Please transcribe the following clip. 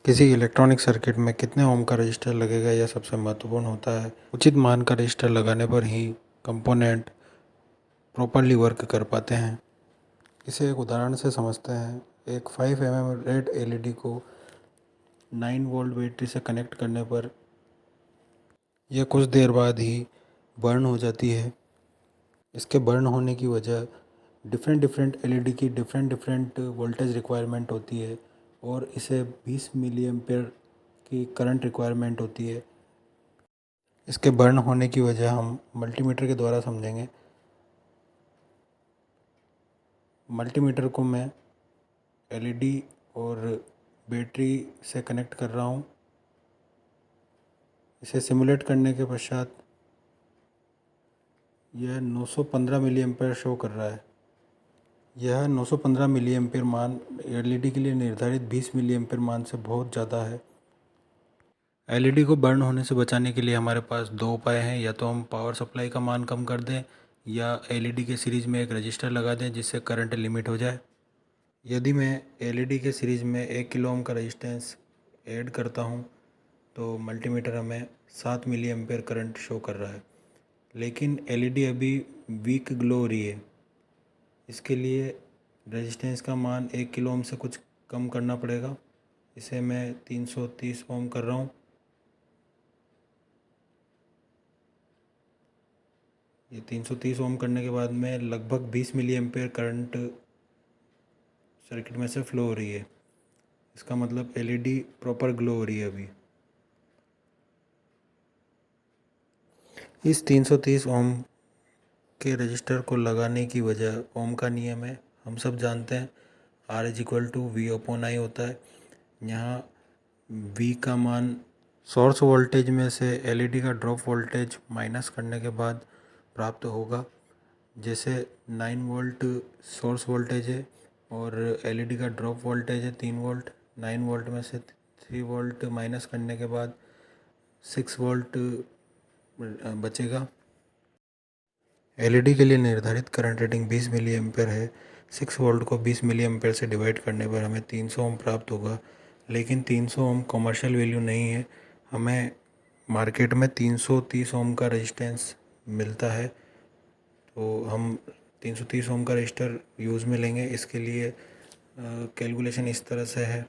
किसी electronic circuit में कितने ओम का रजिस्टर लगेगा यह सबसे महत्वपूर्ण होता है। उचित मान का रजिस्टर लगाने पर ही कंपोनेंट प्रॉपरली वर्क कर पाते हैं। इसे एक उदाहरण से समझते हैं। एक 5 mm रेड एलईडी को 9 वोल्ट बैटरी से कनेक्ट करने पर यह कुछ देर बाद ही बर्न हो जाती है। इसके बर्न होने की वजह डिफरेंट डिफरेंट एलईडी की डिफरेंट डिफरेंट वोल्टेज रिक्वायरमेंट होती है और इसे 20 मिली एम्पेयर की करंट रिक्वायरमेंट होती है। इसके बर्न होने की वजह हम मल्टीमीटर के द्वारा समझेंगे। मल्टीमीटर को मैं एलईडी और बैटरी से कनेक्ट कर रहा हूँ। इसे सिमुलेट करने के पश्चात यह 915 मिली एम्पेयर शो कर रहा है। यह 915 मिली एम्पेयर मान एलईडी के लिए निर्धारित 20 मिली एम्पेयर मान से बहुत ज़्यादा है। एलईडी को बर्न होने से बचाने के लिए हमारे पास दो उपाय हैं। या तो हम पावर सप्लाई का मान कम कर दें या एलईडी के सीरीज़ में एक रजिस्टर लगा दें जिससे करंट लिमिट हो जाए। यदि मैं एलईडी के सीरीज़ में 1 किलो ओम का रेजिस्टेंस ऐड करता हूं तो मल्टीमीटर हमें 7 मिली एम्पेयर करंट शो कर रहा है, लेकिन एलईडी अभी वीक ग्लो हो रही है। इसके लिए रेजिस्टेंस का मान 1 किलो ओम से कुछ कम करना पड़ेगा। इसे मैं 330 ओम कर रहा हूँ। ये 330 ओम करने के बाद में लगभग 20 मिली एम्पेयर करंट सर्किट में से फ्लो हो रही है। इसका मतलब एलईडी प्रॉपर ग्लो हो रही है अभी। इस 330 ओम के रजिस्टर को लगाने की वजह ओम का नियम है। हम सब जानते हैं R=V/I होता है। यहाँ V का मान सोर्स वोल्टेज में से एलईडी का ड्रॉप वोल्टेज माइनस करने के बाद प्राप्त होगा। जैसे 9 वोल्ट सोर्स वोल्टेज है और एलईडी का ड्रॉप वोल्टेज है 3 वोल्ट। 9 वोल्ट में से 3 वोल्ट माइनस करने के बाद 6 वोल्ट बचेगा। एलईडी के लिए निर्धारित करंट रेटिंग 20 मिली एम्पेयर है। 6 वोल्ट को 20 मिली एम्पेयर से डिवाइड करने पर हमें 300 ओम प्राप्त होगा, लेकिन 300 ओम कमर्शियल वैल्यू नहीं है। हमें मार्केट में 330 ओम का रेजिस्टेंस मिलता है, तो हम 330 ओम का रजिस्टर यूज़ में लेंगे। इसके लिए कैलकुलेशन इस तरह से है।